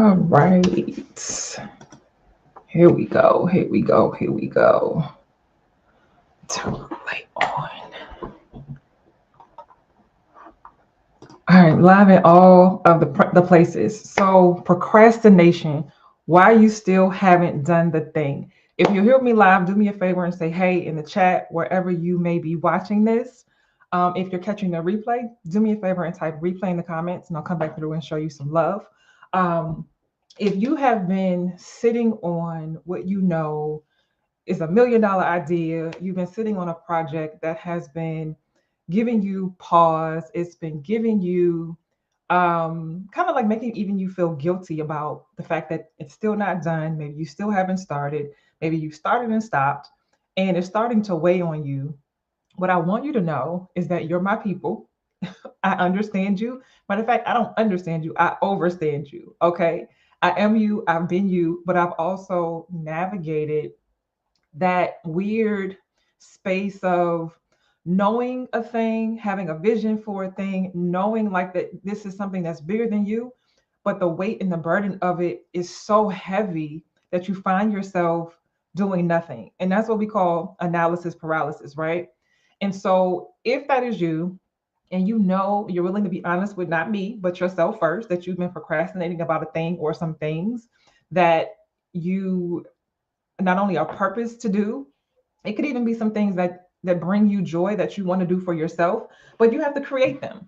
All right. Here we go. Here we go. Here we go. Turn the light on. All right, live in all of the places. So procrastination. Why you still haven't done the thing? If you hear me live, do me a favor and say hey in the chat wherever you may be watching this. If you're catching the replay, do me a favor and type replay in the comments, and I'll come back through and show you some love. Um, if you have been sitting on what you know is $1 million idea, you've been sitting on a project that has been giving you pause, it's been giving you kind of like making even you feel guilty about the fact that it's still not done. Maybe you still haven't started, maybe you started and stopped, and it's starting to weigh on you. What I want you to know is that you're my people. I understand you. Matter of fact, I don't understand you. I overstand you. Okay. I am you. I've been you, but I've also navigated that weird space of knowing a thing, having a vision for a thing, knowing like that this is something that's bigger than you, but the weight and the burden of it is so heavy that you find yourself doing nothing. And that's what we call analysis paralysis, right? And so if that is you, and you know you're willing to be honest with not me, but yourself first, that you've been procrastinating about a thing or some things that you not only are purpose to do, it could even be some things that bring you joy that you want to do for yourself, but you have to create them,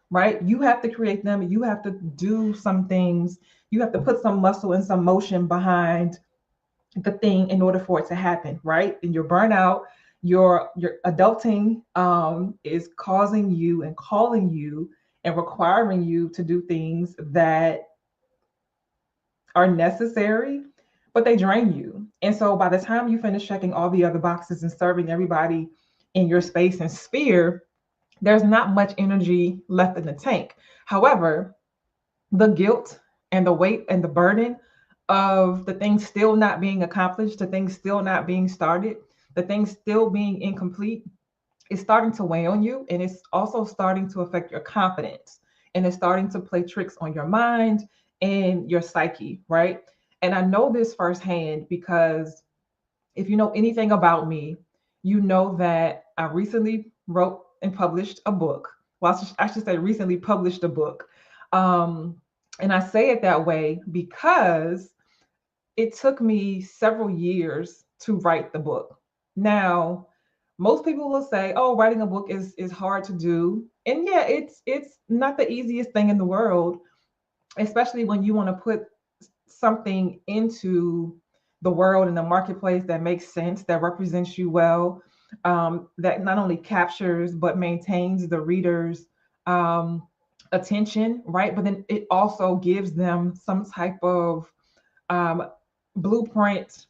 right? You have to create them. You have to do some things. You have to put some muscle and some motion behind the thing in order for it to happen, right? And your burnout, your adulting is causing you and calling you and requiring you to do things that are necessary, but they drain you. And so by the time you finish checking all the other boxes and serving everybody in your space and sphere, there's not much energy left in the tank. However, the guilt and the weight and the burden of the things still not being accomplished, the things still not being started, the things still being incomplete is starting to weigh on you. And it's also starting to affect your confidence. And it's starting to play tricks on your mind and your psyche, right? And I know this firsthand because if you know anything about me, you know that I recently wrote and published a book. Well, I should say recently published a book. Um, and I say it that way because it took me several years to write the book. Now, most people will say, "Oh, writing a book is hard to do." And yeah, it's not the easiest thing in the world, especially when you want to put something into the world and the marketplace that makes sense, that represents you well, that not only captures but maintains the reader's um, attention, right? But then it also gives them some type of um, blueprint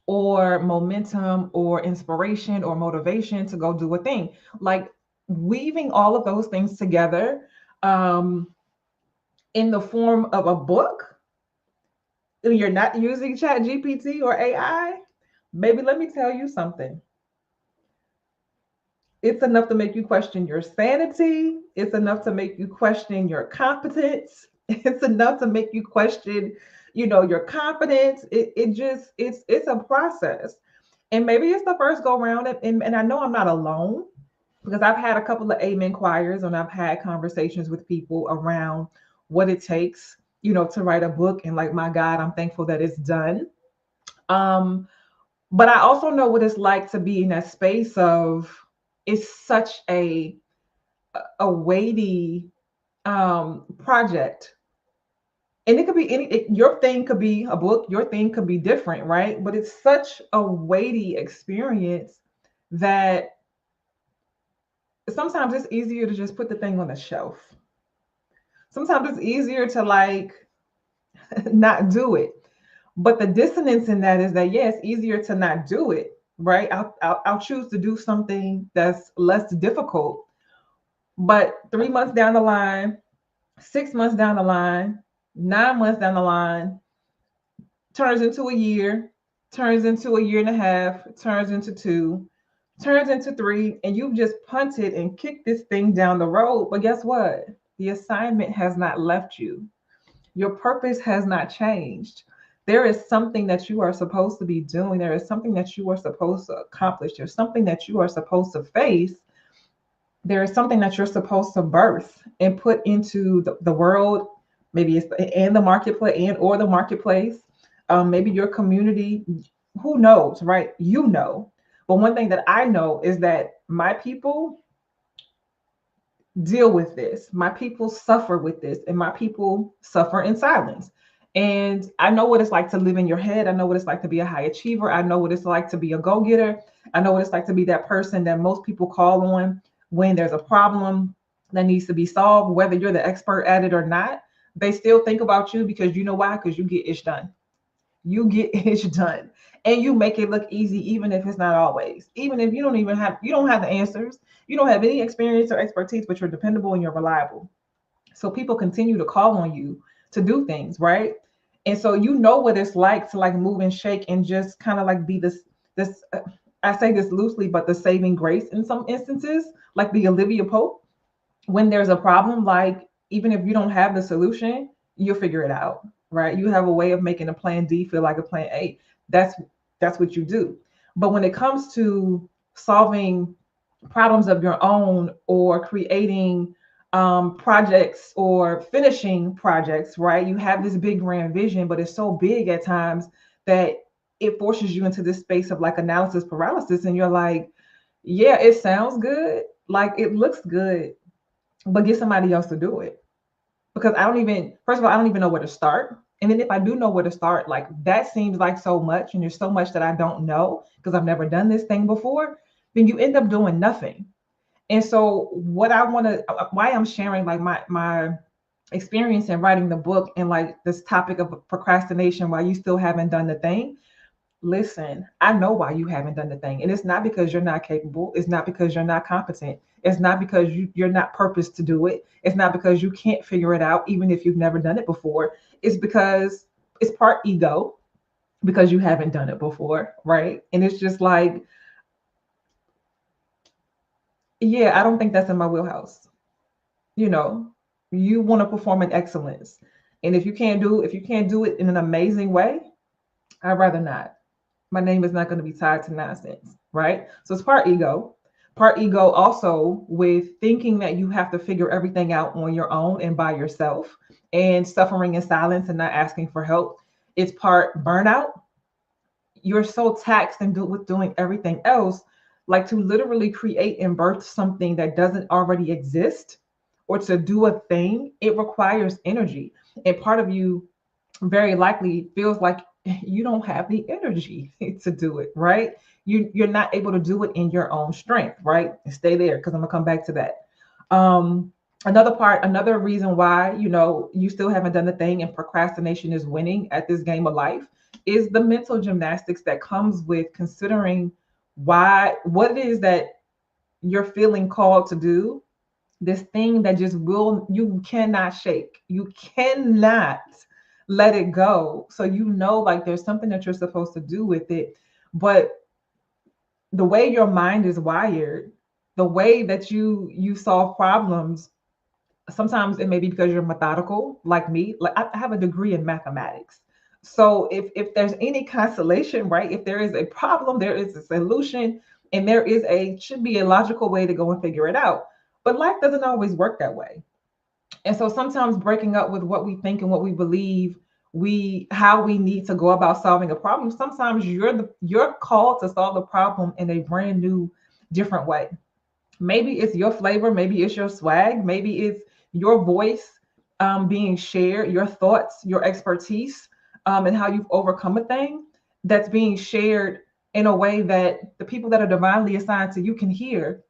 or momentum or inspiration or motivation to go do a thing. Like weaving all of those things together um, in the form of a book. You're not using Chat GPT or AI. Baby, let me tell you something. It's enough to make you question your sanity. It's enough to make you question your competence. It's enough to make you question, your confidence. It's a process. And maybe it's the first go round. And I know I'm not alone because I've had a couple of amen choirs and I've had conversations with people around what it takes, to write a book. And like, my God, I'm thankful that it's done. Um, but I also know what it's like to be in that space of it's such a weighty project. And it could be your thing could be a book, your thing could be different, right? But it's such a weighty experience that sometimes it's easier to just put the thing on the shelf. Sometimes it's easier to like not do it. But the dissonance in that is that, yeah, it's easier to not do it, right? I'll choose to do something that's less difficult. But 3 months down the line, 6 months down the line, 9 months down the line, turns into a year, turns into a year and a half, turns into two, turns into three, and you've just punted and kicked this thing down the road. But guess what? The assignment has not left you. Your purpose has not changed. There is something that you are supposed to be doing. There is something that you are supposed to accomplish. There's something that you are supposed to face. There is something that you're supposed to birth and put into the world. Maybe it's and the marketplace and or the marketplace. Maybe your community. Who knows, right? You know. But one thing that I know is that my people deal with this. My people suffer with this, and my people suffer in silence. And I know what it's like to live in your head. I know what it's like to be a high achiever. I know what it's like to be a go getter. I know what it's like to be that person that most people call on when there's a problem that needs to be solved, whether you're the expert at it or not. They still think about you because you know why? Because you get it done. You get it done, and you make it look easy, even if it's not always. Even if you don't have the answers, you don't have any experience or expertise, but you're dependable and you're reliable. So people continue to call on you to do things, right? And so you know what it's like to like move and shake and just kind of like be this I say this loosely, but the saving grace in some instances, like the Olivia Pope. When there's a problem, like even if you don't have the solution, you'll figure it out, right? You have a way of making a plan D feel like a plan A. That's what you do. But when it comes to solving problems of your own or creating projects or finishing projects, right? You have this big grand vision, but it's so big at times that it forces you into this space of like analysis paralysis. And you're like, yeah, it sounds good. Like it looks good, but get somebody else to do it. Because I don't even, first of all, I don't even know where to start. And then if I do know where to start, like that seems like so much, and there's so much that I don't know because I've never done this thing before, then you end up doing nothing. And so what I want to, why I'm sharing like my experience in writing the book and like this topic of procrastination, why you still haven't done the thing. Listen, I know why you haven't done the thing. And it's not because you're not capable. It's not because you're not competent. It's not because you're not purposed to do it. It's not because you can't figure it out, even if you've never done it before. It's because it's part ego because you haven't done it before, right? And it's just like, yeah, I don't think that's in my wheelhouse. You know, you want to perform in excellence. And if you can't do it in an amazing way, I'd rather not. My name is not going to be tied to nonsense, right? So it's part ego also with thinking that you have to figure everything out on your own and by yourself and suffering in silence and not asking for help. It's part burnout. You're so taxed and with doing everything else, like to literally create and birth something that doesn't already exist or to do a thing, it requires energy. And part of you very likely feels like you don't have the energy to do it, right? You're not able to do it in your own strength, right? And stay there because I'm gonna come back to that. Um, another reason why you still haven't done the thing and procrastination is winning at this game of life is the mental gymnastics that comes with considering what it is that you're feeling called to do, this thing that just will you cannot shake, you cannot let it go. So like there's something that you're supposed to do with it, but the way your mind is wired, the way that you solve problems, sometimes it may be because you're methodical like me. Like I have a degree in mathematics. So if there's any consolation, right? If there is a problem, there is a solution, and there is should be a logical way to go and figure it out. But life doesn't always work that way. And so sometimes breaking up with what we think and what we believe, how we need to go about solving a problem. Sometimes you're called to solve the problem in a brand new, different way. Maybe it's your flavor, maybe it's your swag, maybe it's your voice being shared, your thoughts, your expertise, and how you've overcome a thing that's being shared in a way that the people that are divinely assigned to you can hear.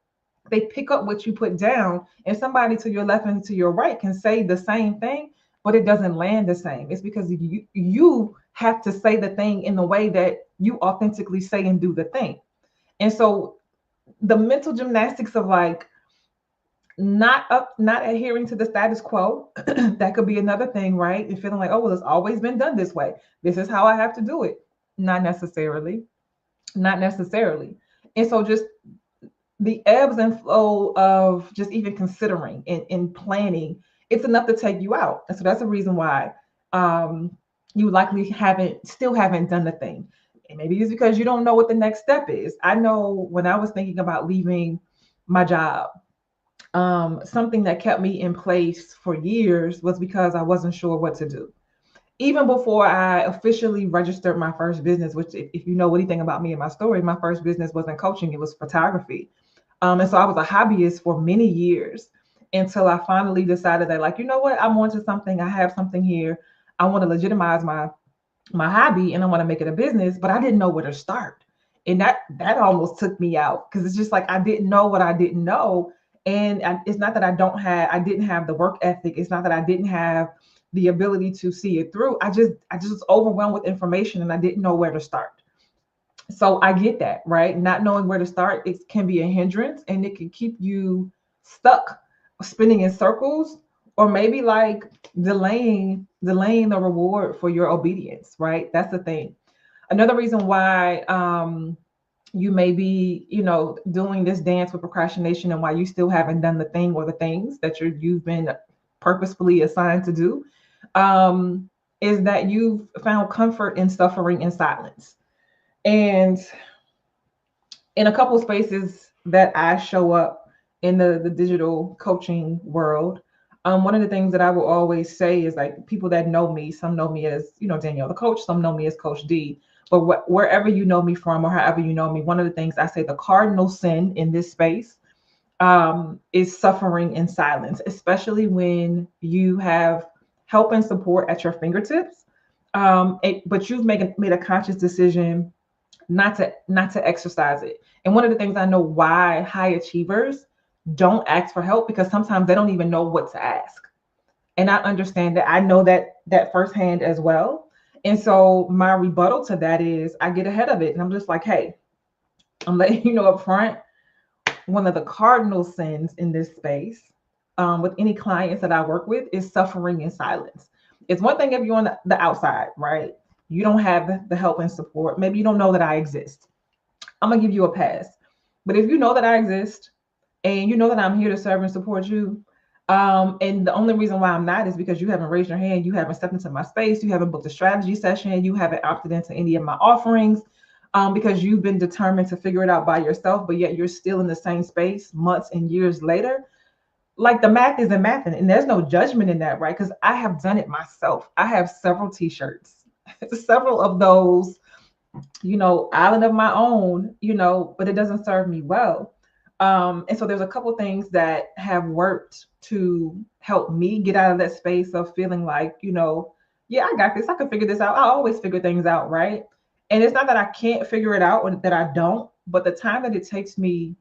They pick up what you put down, and somebody to your left and to your right can say the same thing, but it doesn't land the same. It's because you have to say the thing in the way that you authentically say and do the thing. And so the mental gymnastics of like not adhering to the status quo, that could be another thing, right? And feeling like, oh well, it's always been done this way, this is how I have to do it. Not necessarily. Not necessarily. And so just the ebbs and flow of just even considering and planning, it's enough to take you out. And so that's the reason why um, you likely still haven't done the thing. And maybe it's because you don't know what the next step is. I know when I was thinking about leaving my job, something that kept me in place for years was because I wasn't sure what to do. Even before I officially registered my first business, which, if you know anything about me and my story, my first business wasn't coaching, it was photography. And so I was a hobbyist for many years until I finally decided that, like, you know what, I'm onto something. I have something here. I want to legitimize my hobby and I want to make it a business, but I didn't know where to start. And that almost took me out because it's just like I didn't know what I didn't know. And it's not that I didn't have the work ethic. It's not that I didn't have the ability to see it through. I just was overwhelmed with information and I didn't know where to start. So I get that, right? Not knowing where to start, it can be a hindrance and it can keep you stuck spinning in circles, or maybe like delaying the reward for your obedience, right? That's the thing. Another reason why you may be, doing this dance with procrastination and why you still haven't done the thing or the things that you've been purposefully assigned to do, um, is that you've found comfort in suffering in silence. And in a couple spaces that I show up in the digital coaching world, one of the things that I will always say is, like, people that know me, some know me as, Danielle the coach, some know me as Coach D. But wherever you know me from or however you know me, one of the things I say, the cardinal sin in this space, is suffering in silence, especially when you have help and support at your fingertips. But you've made a conscious decision not to exercise it. And one of the things I know why high achievers don't ask for help, because sometimes they don't even know what to ask. And I understand that. I know that firsthand as well. And so my rebuttal to that is I get ahead of it and I'm just like, hey, I'm letting you know up front, one of the cardinal sins in this space, with any clients that I work with, is suffering in silence. It's one thing if you're on the outside, right? You don't have the help and support. Maybe you don't know that I exist. I'm gonna give you a pass. But if you know that I exist and you know that I'm here to serve and support you, and the only reason why I'm not is because you haven't raised your hand, you haven't stepped into my space, you haven't booked a strategy session, you haven't opted into any of my offerings, because you've been determined to figure it out by yourself, but yet you're still in the same space months and years later. Like, the math isn't mathing, and there's no judgment in that, right? Because I have done it myself. I have several t-shirts, several of those, island of my own, but it doesn't serve me well. And so there's a couple things that have worked to help me get out of that space of feeling like, yeah, I got this. I can figure this out. I always figure things out, right? And it's not that I can't figure it out or that I don't, but the time that it takes me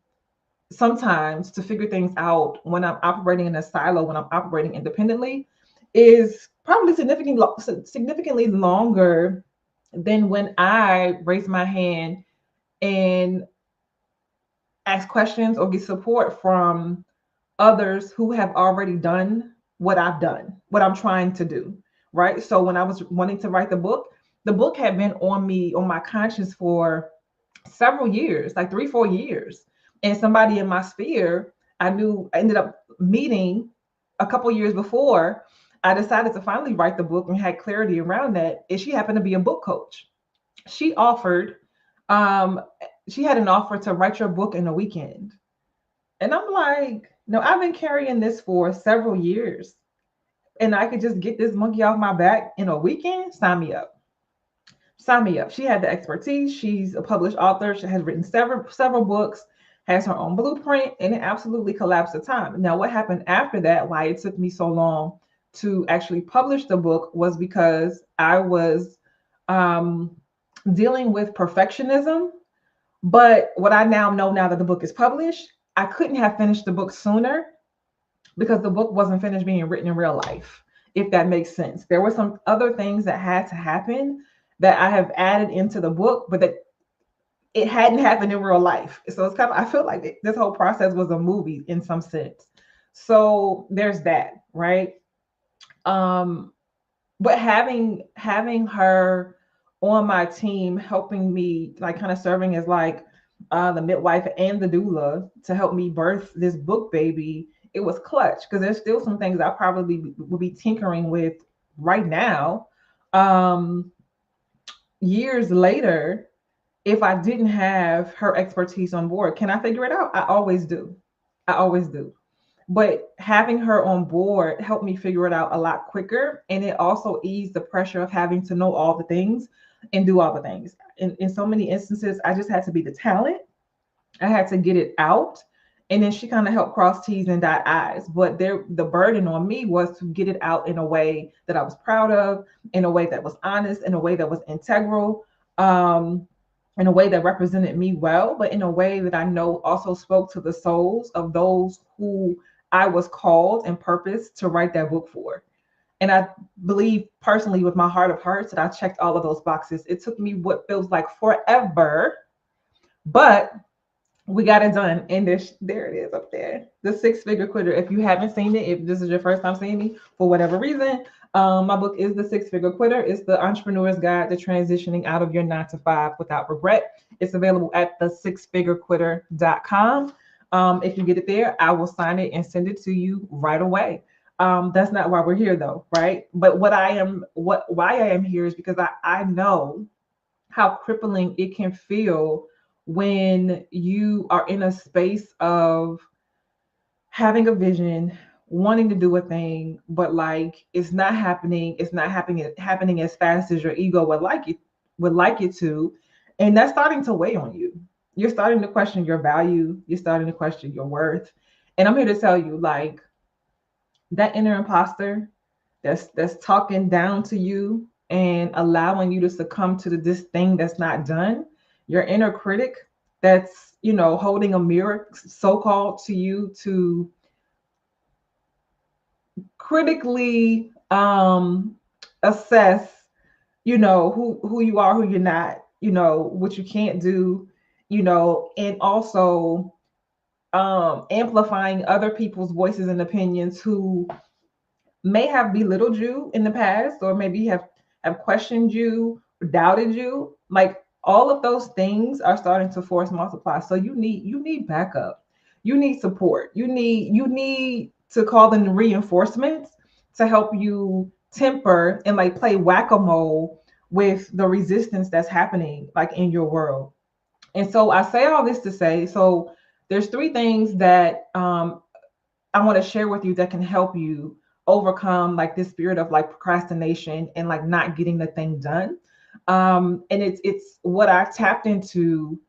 sometimes to figure things out when I'm operating in a silo, when I'm operating independently, is probably significantly longer than when I raise my hand and ask questions or get support from others who have already done what I've done, what I'm trying to do, right? So when I was wanting to write the book had been on my conscience for several years, like 3-4 years. And somebody in my sphere I knew, I ended up meeting a couple years before I decided to finally write the book and had clarity around that. And she happened to be a book coach. She offered, um, she had an offer to write your book in a weekend. And I'm like, no, I've been carrying this for several years and I could just get this monkey off my back in a weekend. Sign me up. Sign me up. She had the expertise. She's a published author. She has written several books, has her own blueprint, and it absolutely collapsed the time. Now, what happened after that, why it took me so long to actually publish the book, was because I was um, dealing with perfectionism. But what I now know, now that the book is published, I couldn't have finished the book sooner because the book wasn't finished being written in real life, if that makes sense. There were some other things that had to happen that I have added into the book, but that it hadn't happened in real life. So it's kind of, I feel like this whole process was a movie in some sense. So there's that, right? Um, but having her on my team, helping me, like, kind of serving as like the midwife and the doula to help me birth this book baby, it was clutch, because there's still some things I probably will be tinkering with right now, um, years later, if I didn't have her expertise on board, can I figure it out? I always do. I always do. But having her on board helped me figure it out a lot quicker. And it also eased the pressure of having to know all the things and do all the things. In so many instances, I just had to be the talent. I had to get it out. And then she kind of helped cross T's and dot I's. But the burden on me was to get it out in a way that I was proud of, in a way that was honest, in a way that was integral, um, in a way that represented me well, but in a way that I know also spoke to the souls of those who I was called and purposed to write that book for. And I believe personally, with my heart of hearts, that I checked all of those boxes. It took me what feels like forever, but we got it done. And there it is up there, the Six Figure Quitter. If you haven't seen it, if this is your first time seeing me for whatever reason, my book is the Six Figure Quitter. It's the entrepreneur's guide to transitioning out of your 9 to 5 without regret. It's available at the6figurequitter.com. If you get it there, I will sign it and send it to you right away. That's not why we're here though, right? But why I am here is because I know how crippling it can feel when you are in a space of having a vision, wanting to do a thing, but like it's not happening as fast as your ego would like it to, and that's starting to weigh on you. You're starting to question your value, you're starting to question your worth. And I'm here to tell you, like, that inner imposter that's talking down to you and allowing you to succumb to this thing that's not done, your inner critic that's, holding a mirror so called to you to critically assess, who you are, who you're not, what you can't do, and also amplifying other people's voices and opinions who may have belittled you in the past, or maybe have questioned you, doubted you. Like, all of those things are starting to force multiply. So you need backup, you need support, you need to call in reinforcements to help you temper and like play whack-a-mole with the resistance that's happening like in your world. And so I say all this to say, so there's 3 things that I want to share with you that can help you overcome like this spirit of like procrastination and like not getting the thing done. And it's what I tapped into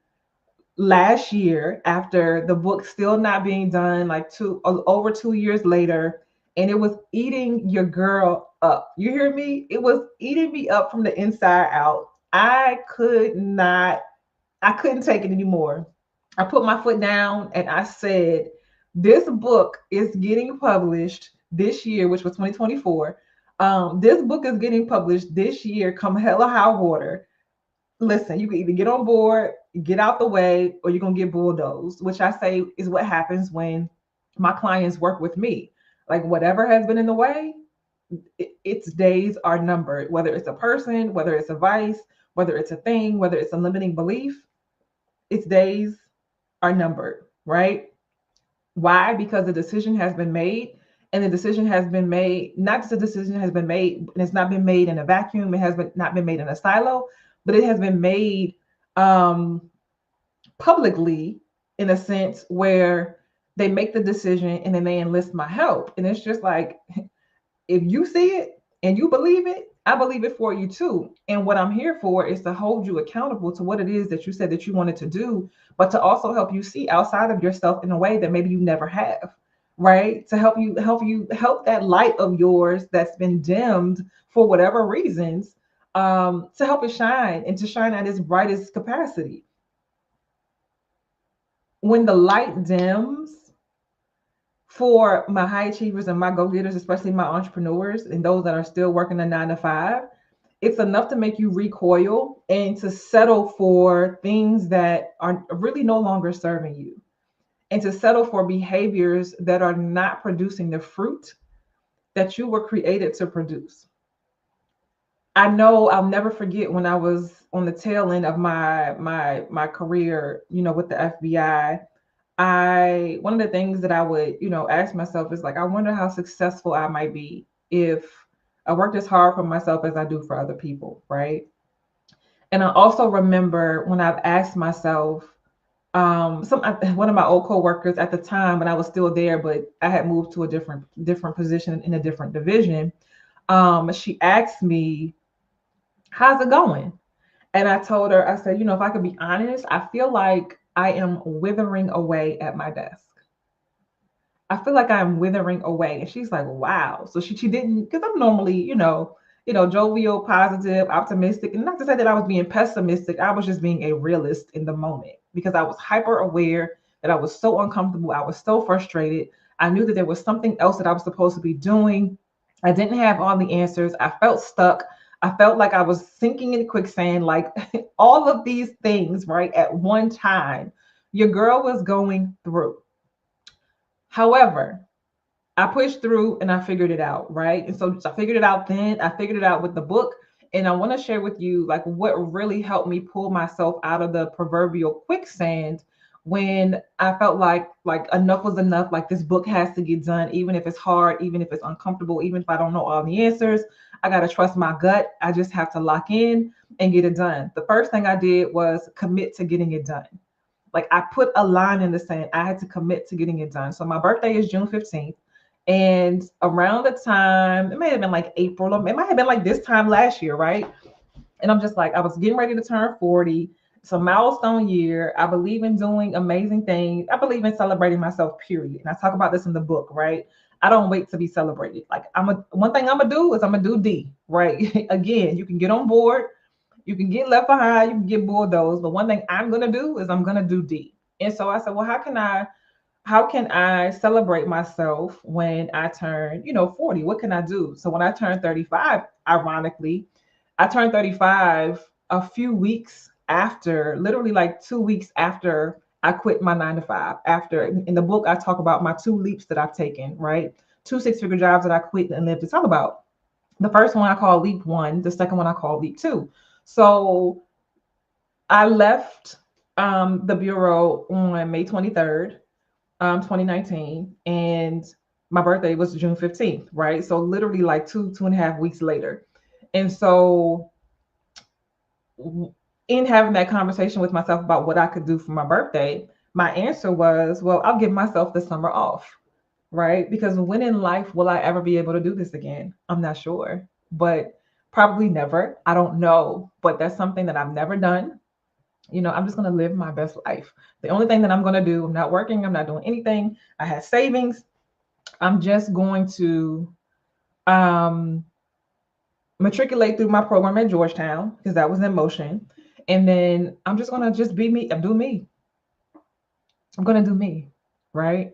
last year after the book still not being done, like over 2 years later, and it was eating your girl up. You hear me? It was eating me up from the inside out. I couldn't take it anymore. I put my foot down and I said, this book is getting published this year, which was 2024. This book is getting published this year, come hella high water. Listen, you can either get on board, get out the way, or you're going to get bulldozed, which I say is what happens when my clients work with me. Like, whatever has been in the way, its days are numbered, whether it's a person, whether it's a vice, whether it's a thing, whether it's a limiting belief, its days are numbered, right? Why? Because the decision has been made, and the decision has been made, not just the decision has been made, and it's not been made in a vacuum, it has not been made in a silo, but it has been made um, publicly, in a sense where they make the decision and then they enlist my help. And it's just like, if you see it and you believe it, I believe it for you too. And what I'm here for is to hold you accountable to what it is that you said that you wanted to do, but to also help you see outside of yourself in a way that maybe you never have, right? To help that light of yours that's been dimmed for whatever reasons, to help it shine and to shine at its brightest capacity. When the light dims for my high achievers and my go-getters, especially my entrepreneurs and those that are still working a 9 to 5, it's enough to make you recoil and to settle for things that are really no longer serving you, and to settle for behaviors that are not producing the fruit that you were created to produce. I know I'll never forget when I was on the tail end of my career, with the FBI. One of the things that I would, ask myself is like, I wonder how successful I might be if I worked as hard for myself as I do for other people, right? And I also remember when I've asked myself, one of my old coworkers at the time when I was still there, but I had moved to a different position in a different division. She asked me, "How's it going?" And I told her, I said, if I could be honest, I feel like I am withering away at my desk. I feel like I'm withering away. And she's like, wow. So she didn't, because I'm normally, jovial, positive, optimistic. And not to say that I was being pessimistic, I was just being a realist in the moment because I was hyper aware that I was so uncomfortable. I was so frustrated. I knew that there was something else that I was supposed to be doing. I didn't have all the answers. I felt stuck. I felt like I was sinking in quicksand, like all of these things, right, at one time. Your girl was going through. However, I pushed through and I figured it out, right? And so I figured it out then. I figured it out with the book. And I want to share with you like what really helped me pull myself out of the proverbial quicksand when I felt like enough was enough, like this book has to get done, even if it's hard, even if it's uncomfortable, even if I don't know all the answers. I got to trust my gut. I just have to lock in and get it done. The first thing I did was commit to getting it done. Like I put a line in the sand. I had to commit to getting it done. So my birthday is June 15th. And around the time, it may have been like April, or it might have been like this time last year, right? And I'm just like, I was getting ready to turn 40. It's a milestone year. I believe in doing amazing things. I believe in celebrating myself, period. And I talk about this in the book, right? I don't wait to be celebrated. Like one thing I'm gonna do is I'm gonna do D, right? Again, you can get on board, you can get left behind, you can get bulldozed, but one thing I'm gonna do is I'm gonna do D. And so I said, well, how can I celebrate myself when I turn, 40? What can I do? So when I turned 35, ironically, I turned 35 a few weeks after, literally like 2 weeks after I quit my 9 to 5. After in the book, I talk about my two leaps that I've taken, right? Two six-figure jobs that I quit and lived to tell about. The first one I call leap one, the second one I call leap two. So I left the bureau on May 23rd, 2019, and my birthday was June 15th, right? So literally like two and a half weeks later. And so in having that conversation with myself about what I could do for my birthday, my answer was, well, I'll give myself the summer off, right? Because when in life will I ever be able to do this again? I'm not sure, but probably never. I don't know, but that's something that I've never done. I'm just going to live my best life. The only thing that I'm going to do, I'm not working, I'm not doing anything. I have savings. I'm just going to um, matriculate through my program at Georgetown because that was in motion. And then I'm just going to just be me. I'm doing me. I'm going to do me. Right.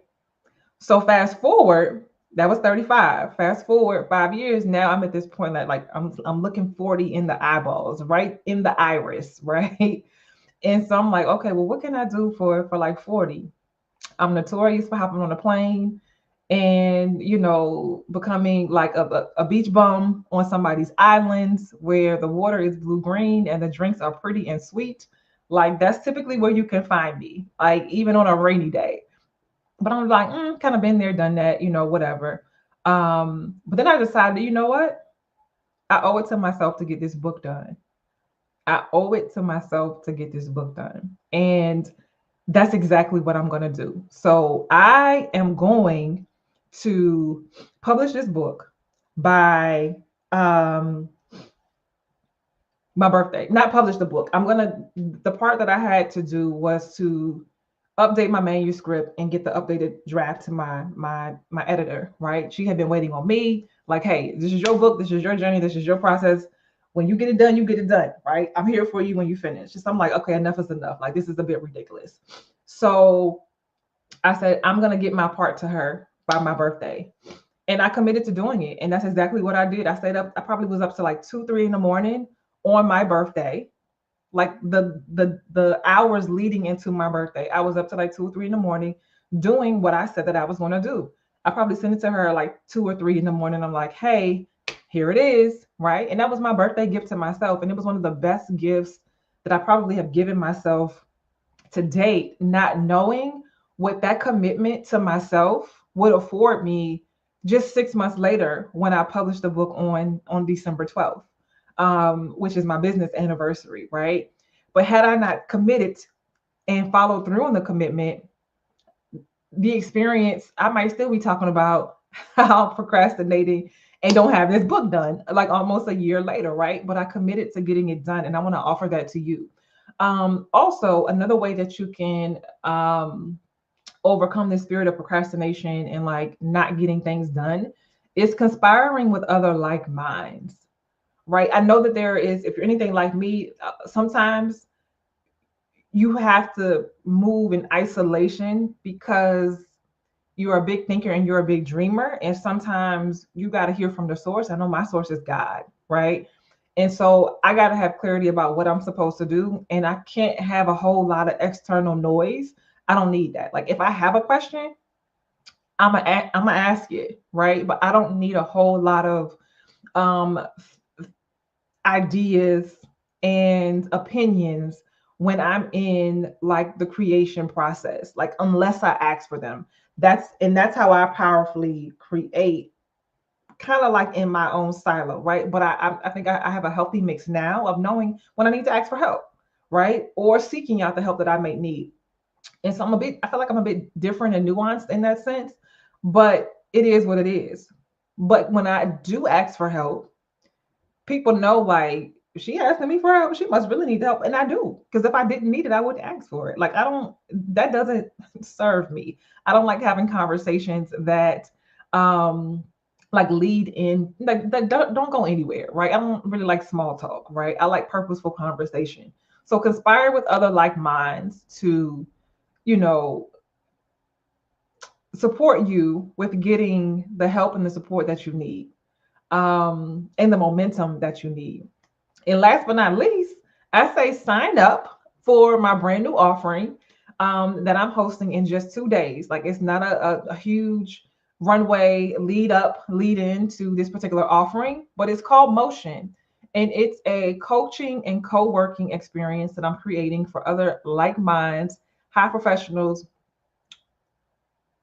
So fast forward, that was 35. Fast forward 5 years. Now I'm at this point that like I'm looking 40 in the eyeballs, right in the iris, right? And so I'm like, okay, well, what can I do for like 40? I'm notorious for hopping on a plane and becoming like a beach bum on somebody's islands where the water is blue green and the drinks are pretty and sweet. Like that's typically where you can find me, like even on a rainy day. But I'm like, kind of been there, done that, whatever. But then I decided, you know what? I owe it to myself to get this book done. I owe it to myself to get this book done. And that's exactly what I'm going to do. So I am going to publish this book by my birthday. Not publish the book. The part that I had to do was to update my manuscript and get the updated draft to my editor, right? She had been waiting on me, like, hey, this is your book, this is your journey, this is your process. When you get it done, you get it done, right? I'm here for you when you finish. Just I'm like, okay, enough is enough. Like this is a bit ridiculous. So I said, I'm gonna get my part to her by my birthday. And I committed to doing it. And that's exactly what I did. I stayed up, I probably was up to like 2, 3 in the morning on my birthday, like the hours leading into my birthday. I was up to like 2 or 3 in the morning doing what I said that I was going to do. I probably sent it to her like 2 or 3 in the morning. I'm like, hey, here it is, right? And that was my birthday gift to myself. And it was one of the best gifts that I probably have given myself to date, not knowing what that commitment to myself would afford me just 6 months later when I published the book on December 12th, which is my business anniversary, right? But had I not committed and followed through on the commitment, the experience, I might still be talking about how I'm procrastinating and don't have this book done like almost a year later, right? But I committed to getting it done, and I want to offer that to you. Also, another way that you can overcome the spirit of procrastination and like not getting things done is conspiring with other like minds, right? I know that there is, if you're anything like me, sometimes you have to move in isolation because you're a big thinker and you're a big dreamer. And sometimes you got to hear from the source. I know my source is God, right? And so I got to have clarity about what I'm supposed to do. And I can't have a whole lot of external noise. I don't need that. Like if I have a question, I'm gonna ask it, right? But I don't need a whole lot of um ideas and opinions when I'm in like the creation process, like unless I ask for them. That's how I powerfully create, kind of like in my own silo, right? But I think I have a healthy mix now of knowing when I need to ask for help, right? Or seeking out the help that I may need. And so I feel like I'm a bit different and nuanced in that sense, but it is what it is. But when I do ask for help, people know like she asking me for help, she must really need help. And I do. Because if I didn't need it, I wouldn't ask for it. Like I don't, that doesn't serve me. I don't like having conversations that like lead in that don't go anywhere, right? I don't really like small talk, right? I like purposeful conversation. So conspire with other like minds to, you know, support you with getting the help and the support that you need, and the momentum that you need. And last but not least, I say sign up for my brand new offering that I'm hosting in just 2 days. Like it's not a huge runway lead into this particular offering, but it's called Motion. And it's a coaching and co-working experience that I'm creating for other like minds, high professionals,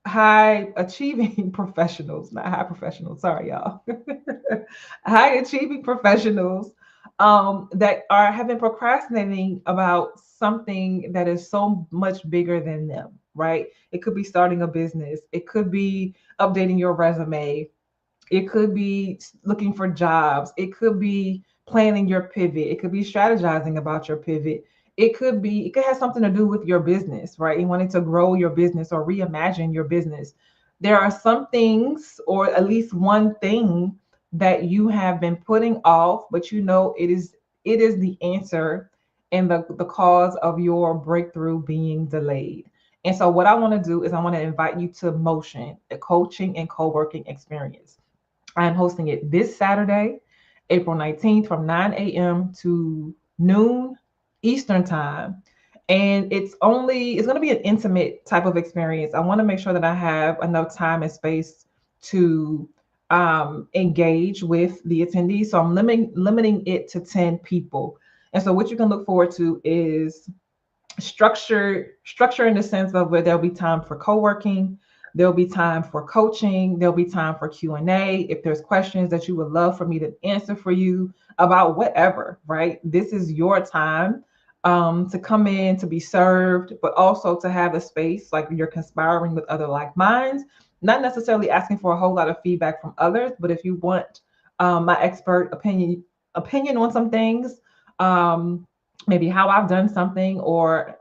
high achieving professionals, not high professionals, sorry y'all. High achieving professionals that are have been procrastinating about something that is so much bigger than them, right? It could be starting a business, it could be updating your resume, it could be looking for jobs. It could be planning your pivot. It could be strategizing about your pivot. It could have something to do with your business, right? You wanted to grow your business or reimagine your business. There are some things, or at least one thing that you have been putting off, but you know it is the answer and the cause of your breakthrough being delayed. And so what I want to do is I want to invite you to Motion, a coaching and co-working experience. I'm hosting it this Saturday, April 19th from 9 a.m. to noon Eastern time. And it's going to be an intimate type of experience. I want to make sure that I have enough time and space to engage with the attendees. So I'm limiting it to 10 people. And so what you can look forward to is structure in the sense of where there'll be time for co-working, there'll be time for coaching, there'll be time for Q&A. If there's questions that you would love for me to answer for you about whatever, right? This is your time to come in, to be served, but also to have a space like you're conspiring with other like minds, not necessarily asking for a whole lot of feedback from others, but if you want my expert opinion on some things, um, maybe how I've done something, or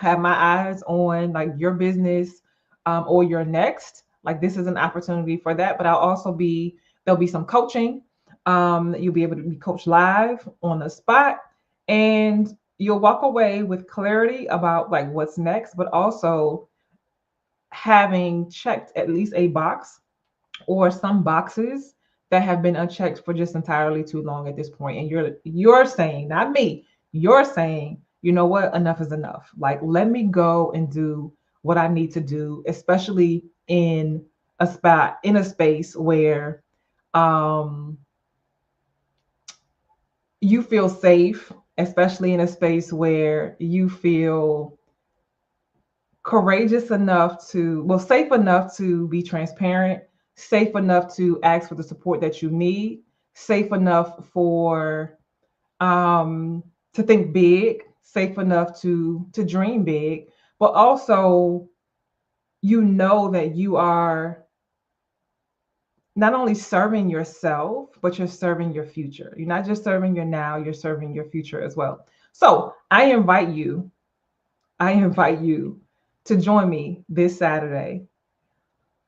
have my eyes on like your business, or your next. Like this is an opportunity for that. But there'll be some coaching. You'll be able to be coached live on the spot, and you'll walk away with clarity about like what's next, but also having checked at least a box or some boxes that have been unchecked for just entirely too long at this point. And you're saying, not me, you're saying, you know what, enough is enough. Like, let me go and do what I need to do, especially in a space where um you feel safe, especially in a space where you feel courageous enough to, well, safe enough to be transparent, safe enough to ask for the support that you need, safe enough for to think big, safe enough to dream big, but also you know that you are not only serving yourself, but you're serving your future. You're not just serving your now, you're serving your future as well. So I invite you to join me this Saturday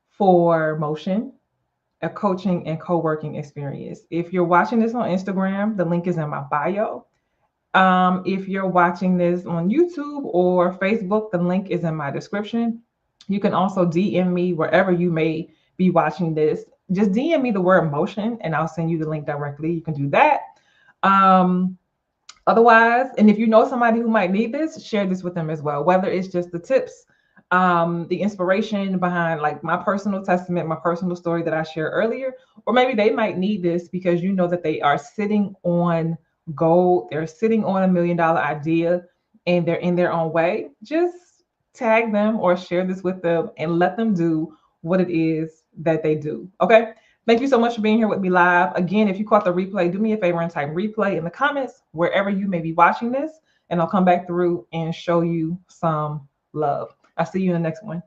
for Motion, a coaching and co-working experience. If you're watching this on Instagram, the link is in my bio. If you're watching this on YouTube or Facebook, the link is in my description. You can also DM me wherever you may be watching this. Just DM me the word motion and I'll send you the link directly. You can do that. Um, Otherwise, and if you know somebody who might need this, share this with them as well, whether it's just the tips, the inspiration behind like my personal testament, my personal story that I shared earlier, or maybe they might need this because you know that they are sitting on gold, they're sitting on $1 million idea and they're in their own way. Just tag them or share this with them and let them do what it is that they do. Okay. Thank you so much for being here with me live. Again, if you caught the replay, do me a favor and type replay in the comments wherever you may be watching this, and I'll come back through and show you some love. I'll see you in the next one.